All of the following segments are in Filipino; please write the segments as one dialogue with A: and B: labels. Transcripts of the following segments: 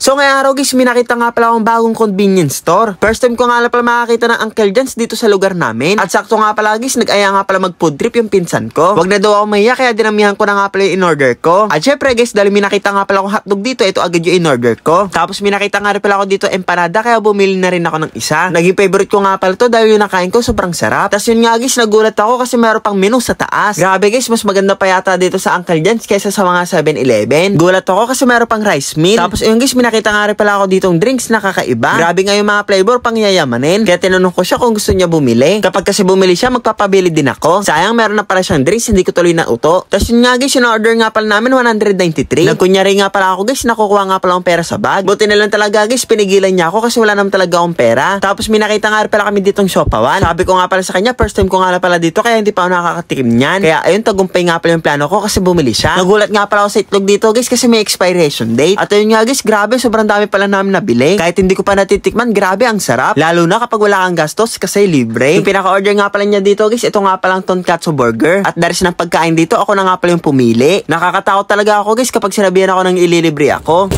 A: So ngayong araw guys, may nakita nga pala akong bagong convenience store. First time ko nga pala makakita ng Uncle Jans dito sa lugar namin. At sakto nga pala guys, nag-aya nga pala mag food trip yung pinsan ko. Wag na daw ako mahiya, kaya dinamihan ko na nga pala yung in-order ko. At syempre guys, dahil may nakita nga pala akong hotdog dito, ito agad yung in-order ko. Tapos may nakita nga rin pala ako dito empanada, kaya bumili na rin ako ng isa. Naging favorite ko nga pala to dahil yung nakain ko sobrang sarap. Tapos yun nga guys, nagulat ako kasi meron pang menu sa taas. Grabe guys, mas maganda pa yata dito sa Uncle Jans kaysa sa mga 7-Eleven. Gulat ako kasi meron pang rice meal. Tapos yun guys, may nakita nga rin pala ako ditong drinks na kakaiba. Grabe nga yung mga flavor pang yayamanin. Kaya tinanong ko siya kung gusto niya bumili. Kapag kasi bumili siya, magpapabili din ako. Sayang meron na pala siyang drinks, hindi ko tuloy na uto. Tapos yun nga guys, yung order nga pala namin 193. Nagkunyari nga pala ako guys, nakukuha nga pala akong pera sa bag. Buti na lang talaga guys, pinigilan niya ako kasi wala naman talaga akong pera. Tapos may nakita nga rin pala kami ditong Siopawan. Sabi ko nga pala sa kanya, first time ko nga pala dito kaya hindi pa ako nakakatikim niyan. Kaya ayun, tagumpay nga pala yung plano ko kasi bumili siya. Nagulat nga pala ako sa itlog dito guys kasi may expiration date. At ayun nga guys, grabe, sobrang dami pala namin nabili. Kahit hindi ko pa natitikman, grabe ang sarap. Lalo na kapag wala kang gastos kasi libre. Yung pinaka-order nga pala niya dito guys, ito nga palang tonkatsu burger. At dahil ng pagkain dito, ako na nga pala yung pumili. Nakakatakot talaga ako guys kapag sinabihan ako ng ililibre ako.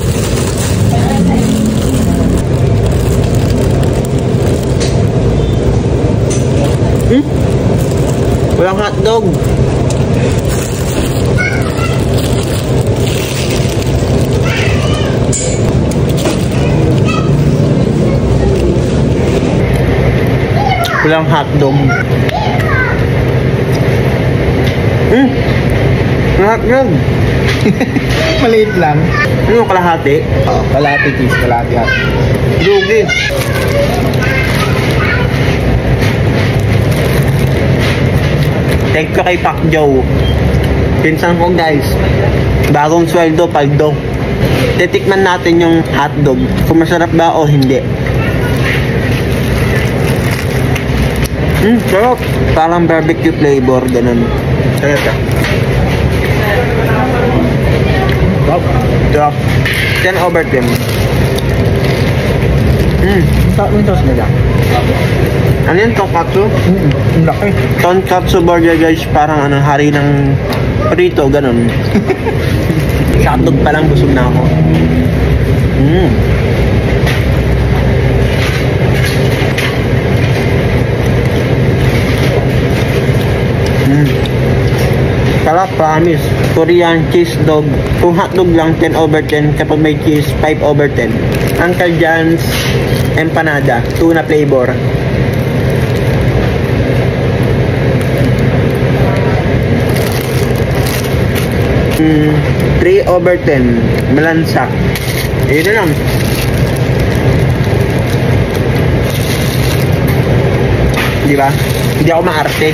A: Walang hotdog. Walang hotdog. Hotdog.
B: Maliit lang.
A: Ano, kalahati?
B: Oo, kalahati cheese, kalahati hot.
A: Lugi. Thank you kay Pacquiao. Pinsan ko guys. Bagong sweldo, paldo. Titikman natin yung hotdog. Kung masarap ba o hindi. Sarap. Parang barbecue flavor, ganun. Sarap. Sarap. 10/10.
B: Yung sauce nila.
A: Ano yun? Tonkatsu?
B: Ang laki.
A: Tonkatsu burger guys, parang hari ng prito, ganun. Hotdog pa lang, busog na ako. Sarap, promise. Korean cheese dog. Kung hotdog lang, 10/10. Kapag may cheese, 5/10. Uncle Jans empanada, tuna flavor. Mm, 3/10. Malansak. Yun na lang. Di ba? Hindi ako maarte.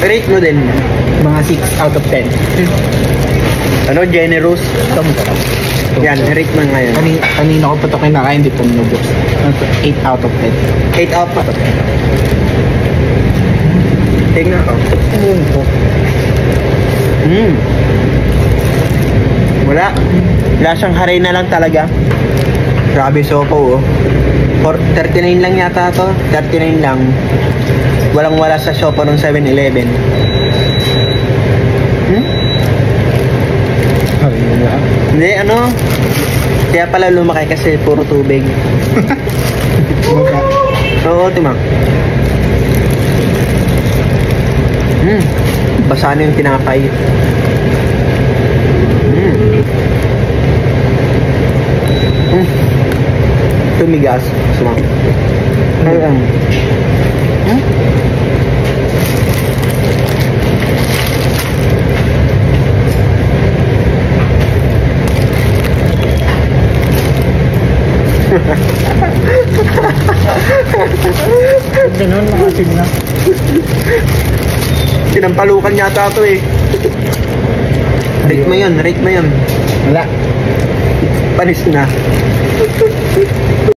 A: Rate mo din.
B: Mga 6 out of 10.
A: Ano? Generous?
B: Ito mo sarap.
A: Yan, rate mo ngayon.
B: Kanina ko pa ito kinakain, di po minubos. 8 out of 10.
A: 8 out of 10. Tingnan ko. Wala. Wala siyang haray na lang talaga. Grabe, sopo oh. 39 lang yata to. 39 lang. Walang wala sa shop ng 7-Eleven. Hindi, ano? Kaya pala lumaki kasi puro tubig. Oo, timang. Basa na yung tinapay. Tumigas. Sumang. Ayun.
B: Ganun, makasin na.
A: Sinampalukan yata ito eh. Rate mo yun, rate mo yun.
B: Wala.
A: Panis na.